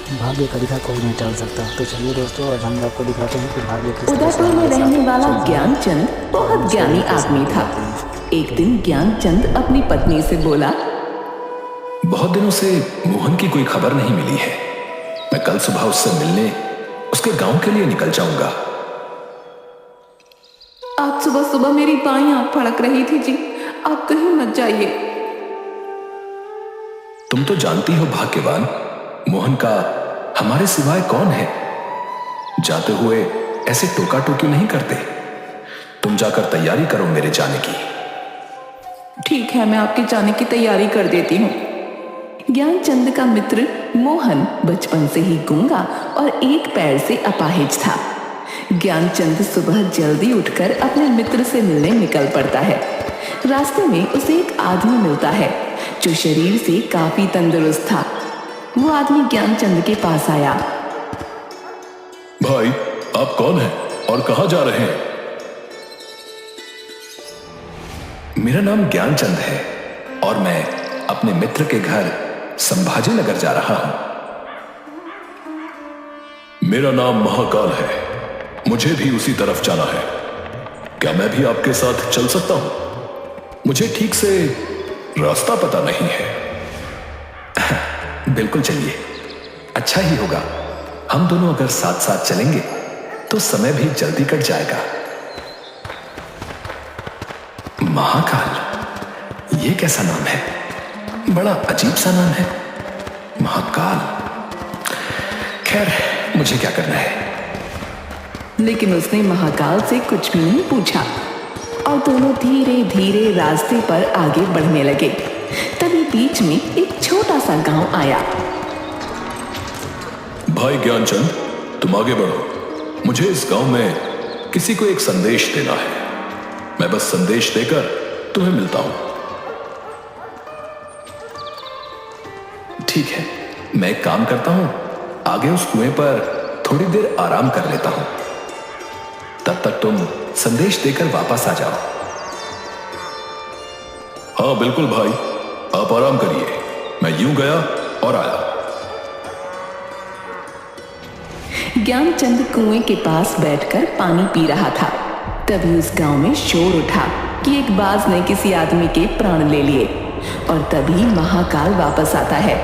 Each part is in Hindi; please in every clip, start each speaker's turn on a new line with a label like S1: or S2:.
S1: भाग्य का लिखा कोई नहीं टाल सकता। तो चलिए दोस्तों, आज हम आपको दिखाते हैं कि भाग्य किस तरह से
S2: उदयपुर में
S1: हमारे
S2: रहने
S1: साथ
S2: वाला
S1: चलता है।
S2: ज्ञानचंद बहुत ज्ञानी आदमी था। एक दिन ज्ञानचंद अपनी पत्नी से बोला,
S3: बहुत दिनों से मोहन की कोई खबर नहीं मिली है। मैं कल सुबह उससे मिलने उसके गांव के लिए निकल जाऊंगा।
S2: आज सुबह सुबह मेरी बाईं आंख फड़क रही थी जी, आप कहीं मत जाइए।
S3: तुम तो जानती हो भाग्यवान, मोहन का हमारे सिवाय कौन है। जाते हुए ऐसे टोका टोकी नहीं करते। तुम जाकर तैयारी करो मेरे जाने की।
S2: ठीक है, मैं आपके जाने की तैयारी कर देती हूँ। ज्ञानचंद का मित्र मोहन बचपन से ही गूंगा और एक पैर से अपाहिज था। ज्ञानचंद सुबह जल्दी उठकर अपने मित्र से मिलने निकल पड़ता है। रास्ते में उसे एक आदमी मिलता है जो शरीर से काफी तंदुरुस्त था। वो आदमी ज्ञानचंद के पास आया।
S3: भाई, आप कौन हैं और कहां जा रहे हैं? मेरा नाम ज्ञानचंद है और मैं अपने मित्र के घर संभाजी नगर जा रहा हूं। मेरा नाम महाकाल है, मुझे भी उसी तरफ जाना है। क्या मैं भी आपके साथ चल सकता हूं? मुझे ठीक से रास्ता पता नहीं है। बिल्कुल चलिए, अच्छा ही होगा। हम दोनों अगर साथ साथ चलेंगे तो समय भी जल्दी कट जाएगा। महाकाल, ये कैसा नाम है? बड़ा अजीब सा नाम है, महाकाल। खैर, मुझे क्या करना है।
S2: लेकिन उसने महाकाल से कुछ भी नहीं पूछा और दोनों धीरे धीरे रास्ते पर आगे बढ़ने लगे। तभी बीच में एक छोटा सा गांव आया।
S3: भाई ज्ञानचंद, तुम आगे बढ़ो। मुझे इस गांव में किसी को एक संदेश देना है। मैं बस संदेश देकर तुम्हें मिलता हूं। ठीक है, मैं एक काम करता हूं, आगे उस कुएं पर थोड़ी देर आराम कर लेता हूं। तब तक तुम संदेश देकर वापस आ जाओ। हाँ बिल्कुल भाई, आप आराम करिए। मैं यूं गया और आया।
S2: ज्ञानचंद कुएं के पास बैठकर पानी पी रहा था। तभी उस गांव में शोर उठा कि एक बाज ने किसी आदमी के प्राण ले लिए और तभी महाकाल वापस आता है।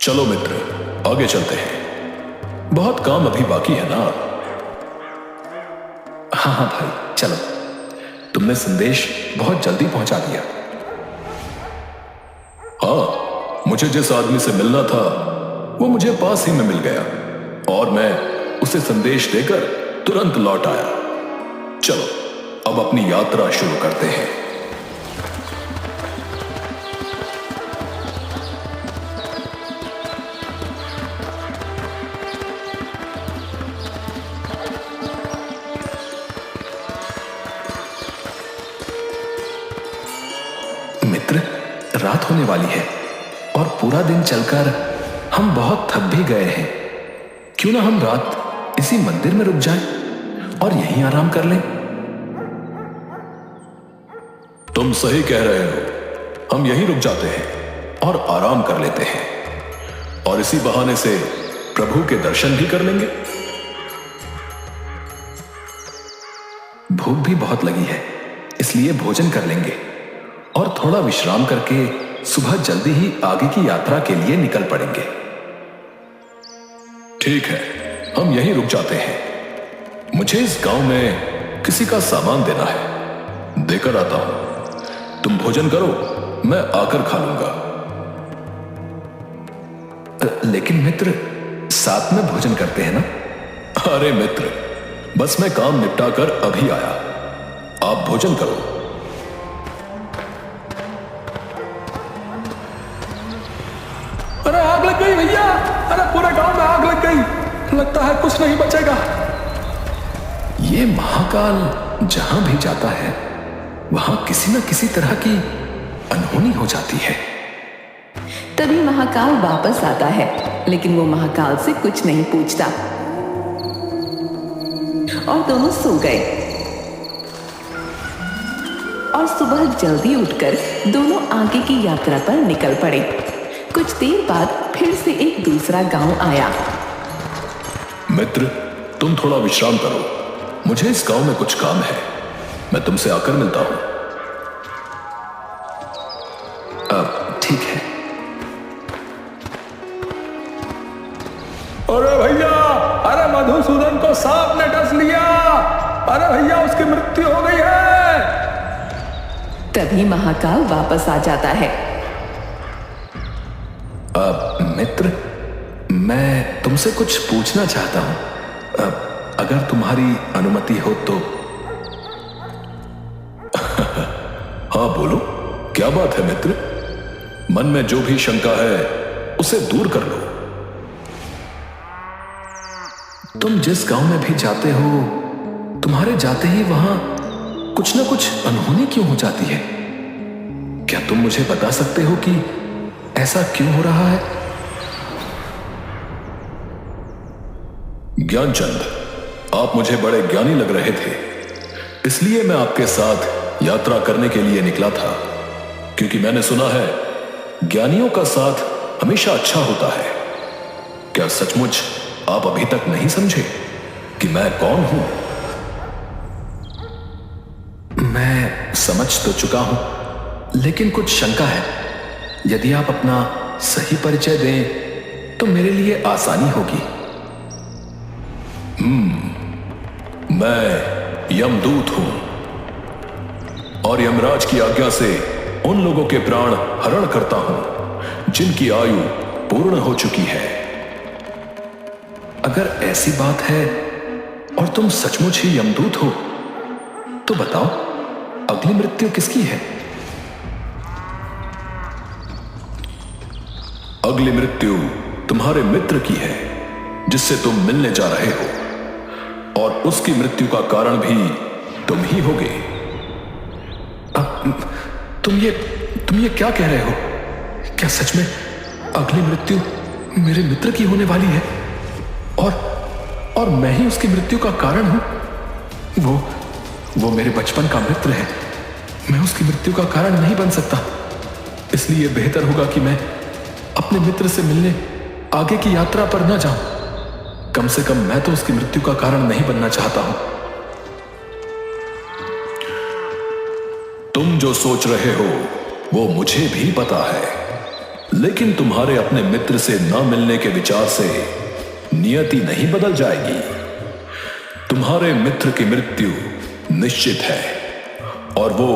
S3: चलो मित्र, आगे चलते हैं। बहुत काम अभी बाकी है ना। हाँ हाँ भाई, चलो। तुमने संदेश बहुत जल्दी पहुंचा दिया। हाँ, मुझे जिस आदमी से मिलना था वो मुझे पास ही में मिल गया और मैं उसे संदेश देकर तुरंत लौट आया। चलो, अब अपनी यात्रा शुरू करते हैं। मित्र, रात होने वाली है और पूरा दिन चलकर हम बहुत थक भी गए हैं। क्यों ना हम रात इसी मंदिर में रुक जाएं और यहीं आराम कर लें। तुम सही कह रहे हो, हम यहीं रुक जाते हैं और आराम कर लेते हैं और इसी बहाने से प्रभु के दर्शन भी कर लेंगे। भूख भी बहुत लगी है, इसलिए भोजन कर लेंगे और थोड़ा विश्राम करके सुबह जल्दी ही आगे की यात्रा के लिए निकल पड़ेंगे। ठीक है, हम यहीं रुक जाते हैं। मुझे इस गांव में किसी का सामान देना है, देकर आता हूं। तुम भोजन करो, मैं आकर खा लूंगा। लेकिन मित्र, साथ में भोजन करते हैं ना? अरे मित्र, बस मैं काम निपटाकर अभी आया। आप भोजन करो।
S4: अरे आग लग गई भैया! अरे पूरे गांव में आग लग गई, लगता है कुछ नहीं बचेगा।
S3: ये महाकाल जहां भी जाता है वहां किसी न किसी तरह की अनहोनी हो जाती है।
S2: तभी महाकाल वापस आता है, लेकिन वो महाकाल से कुछ नहीं पूछता और दोनों सो गए। और सुबह जल्दी उठकर दोनों आगे की यात्रा पर निकल पड़े। कुछ देर बाद फिर से एक दूसरा गांव आया।
S3: मित्र, तुम थोड़ा विश्राम करो, मुझे इस गांव में कुछ काम है, मैं तुमसे आकर मिलता हूं। अब ठीक है।
S4: अरे भैया, अरे मधुसूदन को सांप ने डस लिया। अरे भैया, उसकी मृत्यु हो गई है।
S2: तभी महाकाल वापस आ जाता है।
S3: अब मित्र, मैं तुमसे कुछ पूछना चाहता हूं, अगर तुम्हारी अनुमति हो तो। हाँ बोलो, क्या बात है मित्र? मन में जो भी शंका है उसे दूर कर लो। तुम जिस गांव में भी जाते हो, तुम्हारे जाते ही वहां कुछ ना कुछ अनहोनी क्यों हो जाती है? क्या तुम मुझे बता सकते हो कि ऐसा क्यों हो रहा है? ज्ञानचंद, आप मुझे बड़े ज्ञानी लग रहे थे, इसलिए मैं आपके साथ यात्रा करने के लिए निकला था, क्योंकि मैंने सुना है ज्ञानियों का साथ हमेशा अच्छा होता है। क्या सचमुच आप अभी तक नहीं समझे कि मैं कौन हूं? मैं समझ तो चुका हूं, लेकिन कुछ शंका है। यदि आप अपना सही परिचय दें तो मेरे लिए आसानी होगी। मैं यमदूत हूं और यमराज की आज्ञा से उन लोगों के प्राण हरण करता हूं जिनकी आयु पूर्ण हो चुकी है। अगर ऐसी बात है और तुम सचमुच ही यमदूत हो, तो बताओ अगली मृत्यु किसकी है? अगली मृत्यु तुम्हारे मित्र की है, जिससे तुम मिलने जा रहे हो, और उसकी मृत्यु का कारण भी तुम ही होगे। अब तुम ये क्या कह रहे हो? क्या सच में अगली मृत्यु मेरे मित्र की होने वाली है और मैं ही उसकी मृत्यु का कारण हूं? वो मेरे बचपन का मित्र है, मैं उसकी मृत्यु का कारण नहीं बन सकता। इसलिए बेहतर होगा कि मैं अपने मित्र से मिलने आगे की यात्रा पर न जाऊं। कम से कम मैं तो उसकी मृत्यु का कारण नहीं बनना चाहता हूं। तुम जो सोच रहे हो वो मुझे भी पता है, लेकिन तुम्हारे अपने मित्र से न मिलने के विचार से नियति नहीं बदल जाएगी। तुम्हारे मित्र की मृत्यु निश्चित है और वो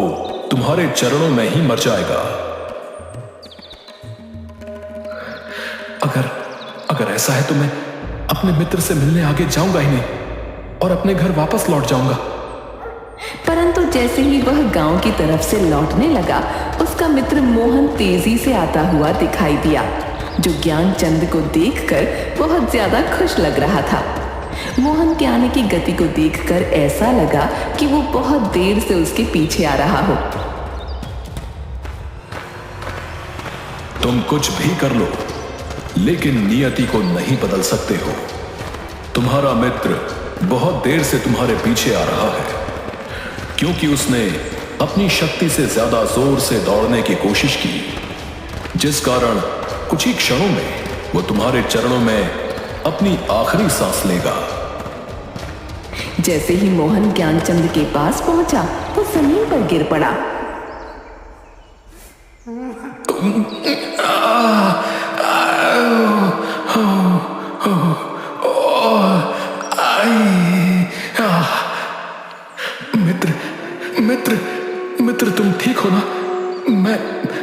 S3: तुम्हारे चरणों में ही मर जाएगा। अगर ऐसा है तो मैं अपने मित्र से मिलने आगे जाऊंगा ही नहीं और अपने घर वापस लौट जाऊंगा।
S2: परंतु जैसे ही वह गांव की तरफ से लौटने लगा, उसका मित्र मोहन तेजी से आता हुआ दिखाई दिया, जो ज्ञानचंद को देखकर बहुत ज्यादा खुश लग रहा था। मोहन के आने की गति को देखकर ऐसा लगा कि वो बहुत देर से उसके पीछे आ रहा हो।
S3: तुम कुछ भी कर लो, लेकिन नियति को नहीं बदल सकते हो। तुम्हारा मित्र बहुत देर से तुम्हारे पीछे आ रहा है, क्योंकि उसने अपनी शक्ति से ज्यादा जोर से दौड़ने की कोशिश की, जिस कारण कुछ ही क्षणों में वो तुम्हारे चरणों में अपनी आखिरी सांस लेगा।
S2: जैसे ही मोहन ज्ञानचंद के पास पहुंचा, वो जमीन पर गिर पड़ा।
S3: मित्र तुम ठीक हो ना?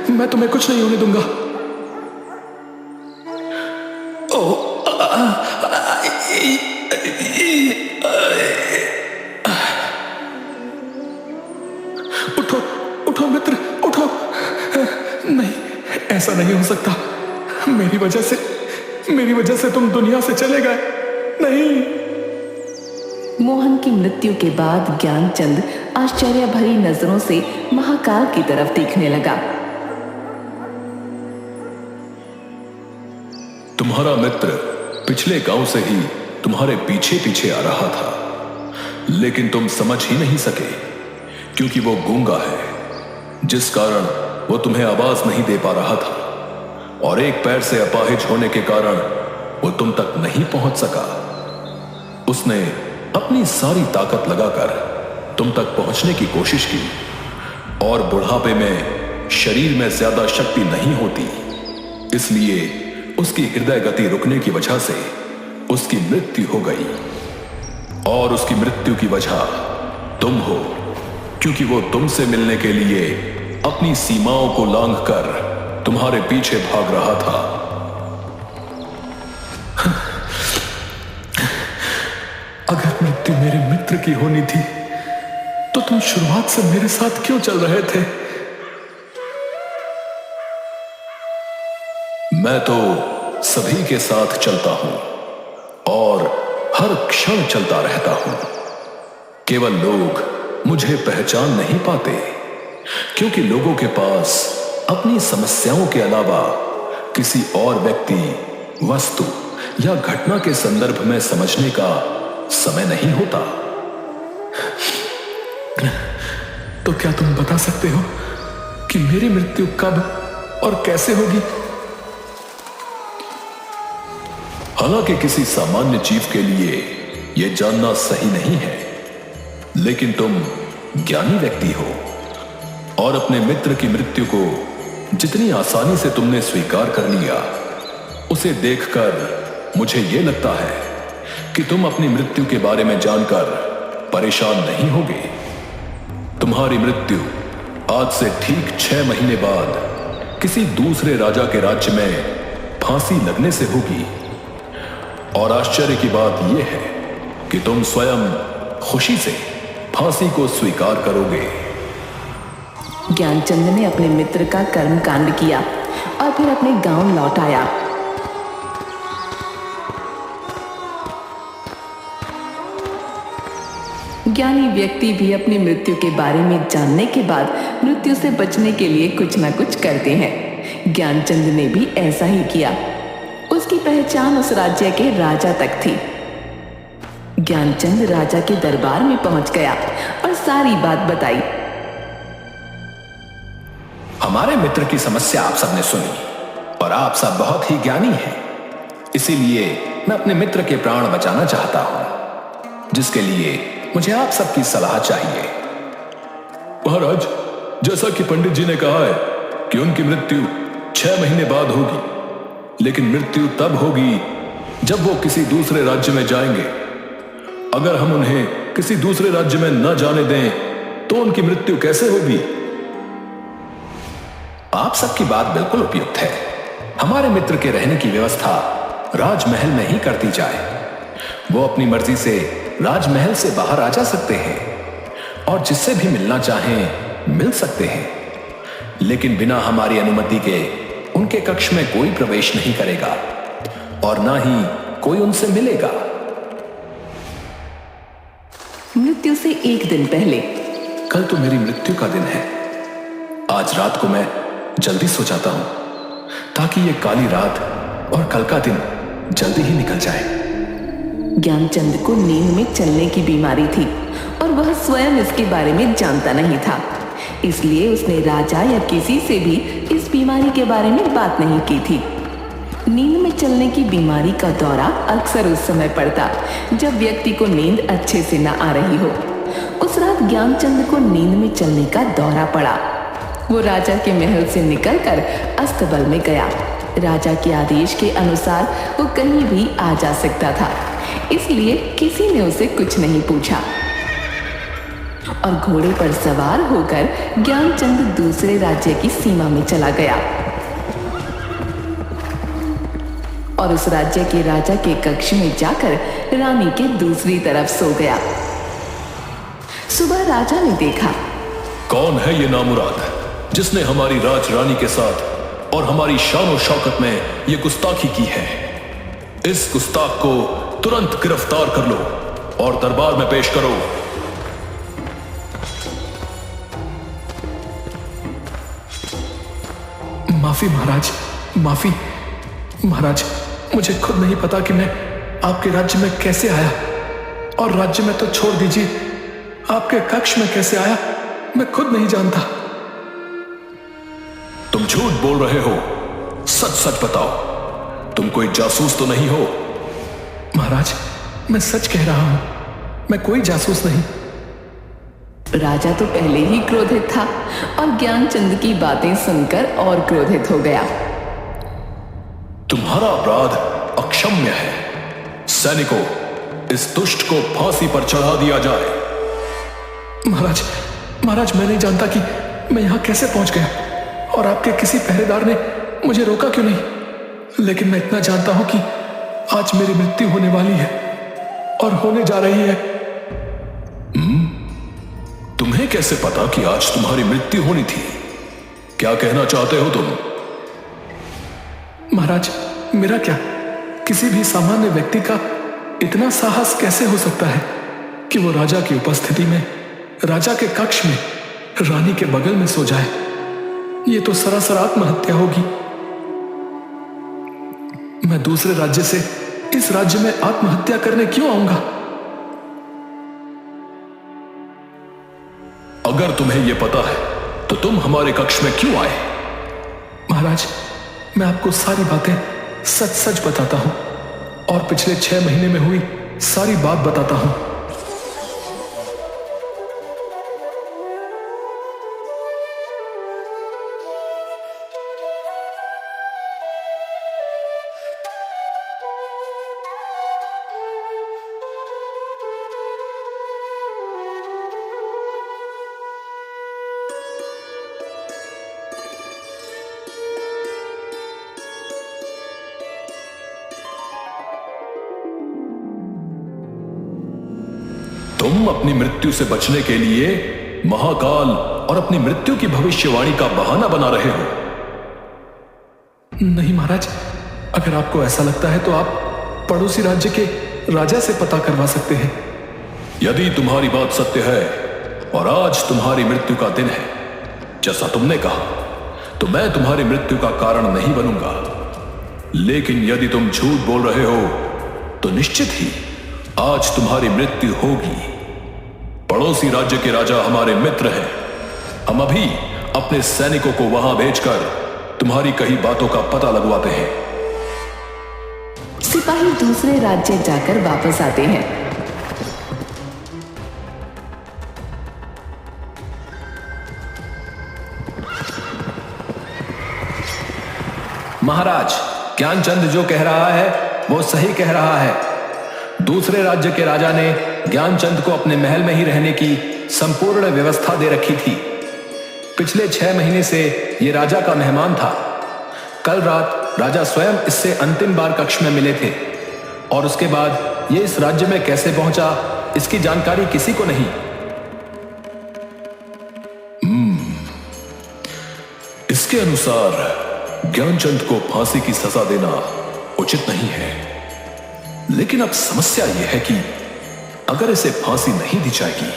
S3: मैं तुम्हें कुछ नहीं होने दूंगा। उठो मित्र, उठो। नहीं, ऐसा नहीं हो सकता। मेरी वजह से तुम दुनिया से चले गए। नहीं।
S2: मोहन की मृत्यु के बाद ज्ञानचंद आश्चर्य भरी नजरों से महाकाल की तरफ देखने लगा।
S3: तुम्हारा मित्र पिछले गांव से ही तुम्हारे पीछे पीछे आ रहा था, लेकिन तुम समझ ही नहीं सके, क्योंकि वो गूंगा है जिस कारण वो तुम्हें आवाज नहीं दे पा रहा था, और एक पैर से अपाहिज होने के कारण वो तुम तक नहीं पहुंच सका। उसने अपनी सारी ताकत लगाकर तुम तक पहुंचने की कोशिश की, और बुढ़ापे में शरीर में ज्यादा शक्ति नहीं होती, इसलिए उसकी हृदय गति रुकने की वजह से उसकी मृत्यु हो गई। और उसकी मृत्यु की वजह तुम हो, क्योंकि वो तुमसे मिलने के लिए अपनी सीमाओं को लांघकर तुम्हारे पीछे भाग रहा था।
S4: अगर मृत्यु मेरे मित्र की होनी थी तो तुम शुरुआत से मेरे साथ क्यों चल रहे थे?
S3: मैं तो सभी के साथ चलता हूं और हर क्षण चलता रहता हूं। केवल लोग मुझे पहचान नहीं पाते, क्योंकि लोगों के पास अपनी समस्याओं के अलावा किसी और व्यक्ति, वस्तु या घटना के संदर्भ में समझने का समय नहीं होता।
S4: तो क्या तुम बता सकते हो कि मेरी मृत्यु कब और कैसे होगी?
S3: हालांकि किसी सामान्य जीव के लिए यह जानना सही नहीं है, लेकिन तुम ज्ञानी व्यक्ति हो, और अपने मित्र की मृत्यु को जितनी आसानी से तुमने स्वीकार कर लिया, उसे देखकर मुझे यह लगता है कि तुम अपनी मृत्यु के बारे में जानकर परेशान नहीं होगे। तुम्हारी मृत्यु आज से ठीक 6 महीने बाद किसी दूसरे राजा के राज्य में फांसी लगने से होगी। और आश्चर्य की बात यह है कि तुम स्वयं खुशी से फांसी को स्वीकार करोगे।
S2: ज्ञानचंद ने अपने मित्र का कर्म कांड किया और फिर अपने गांव लौट आया। ज्ञानी व्यक्ति भी अपनी मृत्यु के बारे में जानने के बाद मृत्यु से बचने के लिए कुछ न कुछ करते हैं। ज्ञानचंद ने भी ऐसा ही किया। उसकी पहचान उस राज्य के राजा तक थी। ज्ञानचंद राजा के दरबार में पहुंच गया और सारी बात बताई।
S5: हमारे मित्र की समस्या आप सबने सुनी, और आप सब बहुत ही ज्ञानी हैं, इसीलिए मैं अपने मित्र के प्राण बचाना चाहता हूं, जिसके लिए मुझे आप सबकी सलाह चाहिए।
S3: महाराज, जैसा कि पंडित जी ने कहा है कि उनकी मृत्यु 6 महीने बाद होगी, लेकिन मृत्यु तब होगी जब वो किसी दूसरे राज्य में जाएंगे। अगर हम उन्हें किसी दूसरे राज्य में न जाने दें तो उनकी मृत्यु कैसे होगी?
S5: आप सबकी बात बिल्कुल उपयुक्त है। हमारे मित्र के रहने की व्यवस्था राजमहल में ही कर दी जाए। वो अपनी मर्जी से राजमहल से बाहर आ जा सकते हैं और जिससे भी मिलना चाहें मिल सकते हैं, लेकिन बिना हमारी अनुमति के उनके कक्ष में कोई प्रवेश नहीं करेगा और ना ही कोई उनसे मिलेगा।
S2: मृत्यु से एक दिन पहले।
S5: कल तो मेरी मृत्यु का दिन है। आज रात को मैं जल्दी सो जाता हूं, ताकि ये काली रात और कल का दिन जल्दी ही निकल जाए।
S2: ज्ञानचंद को नींद में चलने की बीमारी थी और वह स्वयं इसके बारे में जानता नहीं था, इसलिए उसने राजा या किसी से भी इस बीमारी के बारे में बात नहीं की थी। नींद में चलने की बीमारी का दौरा अक्सर उस समय पड़ता जब व्यक्ति को नींद अच्छे से न आ रही हो। उस रात ज्ञानचंद को नींद में चलने का दौरा पड़ा। वो राजा के महल से निकलकर अस्तबल में गया। राजा के आदेश के अनुसार वो कहीं भी आ जा सकता था, इसलिए किसी ने उसे कुछ नहीं पूछा और घोड़े पर सवार होकर ज्ञानचंद दूसरे राज्य की सीमा में चला गया और उस राज्य के राजा के कक्ष में जाकर रानी के दूसरी तरफ सो गया। सुबह राजा ने देखा,
S3: कौन है ये नामुराद जिसने हमारी राजरानी के साथ और हमारी शान और शौकत में ये गुस्ताखी की है? इस गुस्ताख को तुरंत गिरफ्तार कर लो और दरबार में पेश करो।
S4: माफी महाराज, माफी महाराज। मुझे खुद नहीं पता कि मैं आपके राज्य में कैसे आया, और राज्य में तो छोड़ दीजिए, आपके कक्ष में कैसे आया मैं खुद नहीं जानता।
S3: झूठ बोल रहे हो, सच सच बताओ, तुम कोई जासूस तो नहीं हो?
S4: महाराज, मैं सच कह रहा हूं, मैं कोई जासूस नहीं।
S2: राजा तो पहले ही क्रोधित था और ज्ञानचंद की बातें सुनकर और क्रोधित हो गया।
S3: तुम्हारा अपराध अक्षम्य है। सैनिकों, इस दुष्ट को फांसी पर चढ़ा दिया जाए।
S4: महाराज, महाराज, मैं नहीं जानता कि मैं यहां कैसे पहुंच गया और आपके किसी पहरेदार ने मुझे रोका क्यों नहीं। लेकिन मैं इतना जानता हूं कि आज मेरी मृत्यु होने वाली है और होने जा रही है।
S3: तुम्हें कैसे पता कि आज तुम्हारी मृत्यु होनी थी? क्या कहना चाहते हो तुम?
S4: महाराज, मेरा क्या, किसी भी सामान्य व्यक्ति का इतना साहस कैसे हो सकता है कि वो राजा की उपस्थिति में, राजा के कक्ष में, रानी के बगल में सो जाए? ये तो सरासर आत्महत्या होगी। मैं दूसरे राज्य से इस राज्य में आत्महत्या करने क्यों आऊंगा?
S3: अगर तुम्हें यह पता है तो तुम हमारे कक्ष में क्यों आए?
S4: महाराज, मैं आपको सारी बातें सच सच बताता हूं और पिछले 6 महीने में हुई सारी बात बताता हूं।
S3: तुम अपनी मृत्यु से बचने के लिए महाकाल और अपनी मृत्यु की भविष्यवाणी का बहाना बना रहे हो।
S4: नहीं महाराज, अगर आपको ऐसा लगता है तो आप पड़ोसी राज्य के राजा से पता करवा सकते हैं।
S3: यदि तुम्हारी बात सत्य है और आज तुम्हारी मृत्यु का दिन है जैसा तुमने कहा, तो मैं तुम्हारी मृत्यु का कारण नहीं बनूंगा। लेकिन यदि तुम झूठ बोल रहे हो तो निश्चित ही आज तुम्हारी मृत्यु होगी। पड़ोसी राज्य के राजा हमारे मित्र हैं। हम अभी अपने सैनिकों को वहां भेजकर तुम्हारी कही बातों का पता लगवाते हैं।
S2: सिपाही दूसरे राज्य जाकर वापस आते हैं।
S5: महाराज, ज्ञानचंद जो कह रहा है वो सही कह रहा है। दूसरे राज्य के राजा ने ज्ञानचंद को अपने महल में ही रहने की संपूर्ण व्यवस्था दे रखी थी। पिछले 6 महीने से ये राजा का मेहमान था। कल रात राजा स्वयं इससे अंतिम बार कक्ष में मिले थे और उसके बाद ये इस राज्य में कैसे पहुंचा, इसकी जानकारी किसी को नहीं।
S3: इसके अनुसार ज्ञानचंद को फांसी की सजा देना उचित नहीं है। लेकिन अब समस्या यह है कि अगर इसे फांसी नहीं दी जाएगी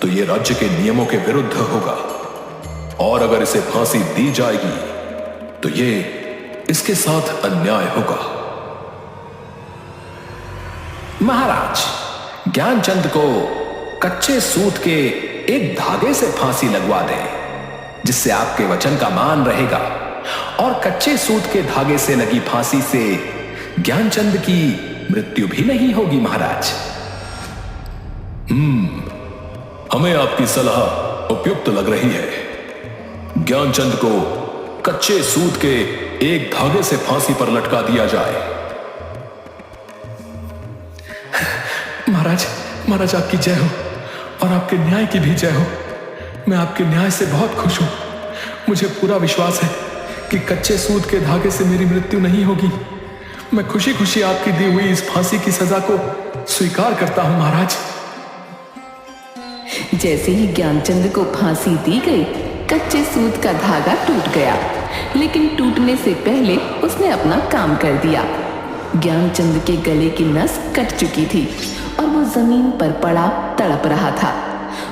S3: तो यह राज्य के नियमों के विरुद्ध होगा, और अगर इसे फांसी दी जाएगी तो यह इसके साथ अन्याय होगा।
S5: महाराज, ज्ञानचंद को कच्चे सूत के एक धागे से फांसी लगवा दें, जिससे आपके वचन का मान रहेगा, और कच्चे सूत के धागे से लगी फांसी से ज्ञानचंद की मृत्यु भी नहीं होगी। महाराज,
S3: हमें आपकी सलाह उपयुक्त लग रही है। ज्ञानचंद को कच्चे सूत के एक धागे से फांसी पर लटका दिया जाए।
S4: महाराज, महाराज आपकी जय हो और आपके न्याय की भी जय हो। मैं आपके न्याय से बहुत खुश हूं। मुझे पूरा विश्वास है कि कच्चे सूत के धागे से मेरी मृत्यु नहीं होगी। मैं खुशी खुशी आपकी दी हुई इस फांसी की सजा को स्वीकार करता हूं। महाराज,
S2: जैसे ही ज्ञानचंद को फांसी दी गई, कच्चे सूत का धागा टूट गया, लेकिन टूटने से पहले उसने अपना काम कर दिया। ज्ञानचंद के गले की नस कट चुकी थी और वो जमीन पर पड़ा तड़प रहा था,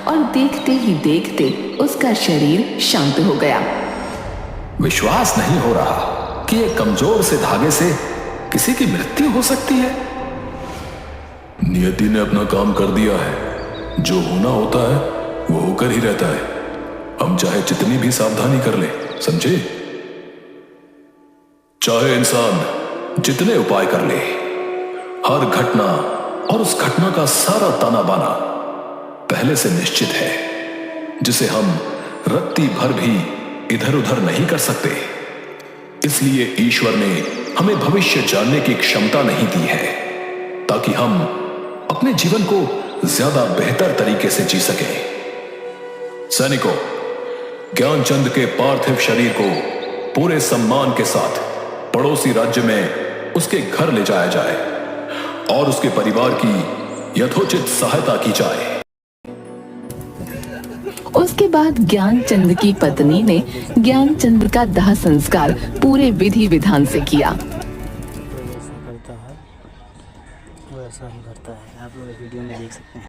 S2: और देखते ही देखते उसका शरीर शांत हो गया।
S5: विश्वास नहीं हो रहा कि एक कमजोर से धागे से किसी की मृत्यु हो सकती है।
S3: नियति ने अपना काम कर दिया है। जो होना होता है वो होकर ही रहता है। हम चाहे जितनी भी सावधानी कर ले, समझे? चाहे इंसान जितने उपाय कर ले, हर घटना और उस घटना का सारा ताना बाना पहले से निश्चित है, जिसे हम रत्ती भर भी इधर उधर नहीं कर सकते। इसलिए ईश्वर ने हमें भविष्य जानने की क्षमता नहीं दी है, ताकि हम अपने जीवन को ज्यादा बेहतर तरीके से जी सकें। सैनिकों, ज्ञानचंद के पार्थिव शरीर को पूरे सम्मान के साथ पड़ोसी राज्य में उसके घर ले जाया जाए और उसके परिवार की यथोचित सहायता की जाए।
S2: उसके बाद ज्ञानचंद की पत्नी ने ज्ञानचंद का दाह संस्कार पूरे विधि विधान से किया।
S1: जैसा करता है वैसा ही करता है, आप लोग वीडियो में देख सकते हैं।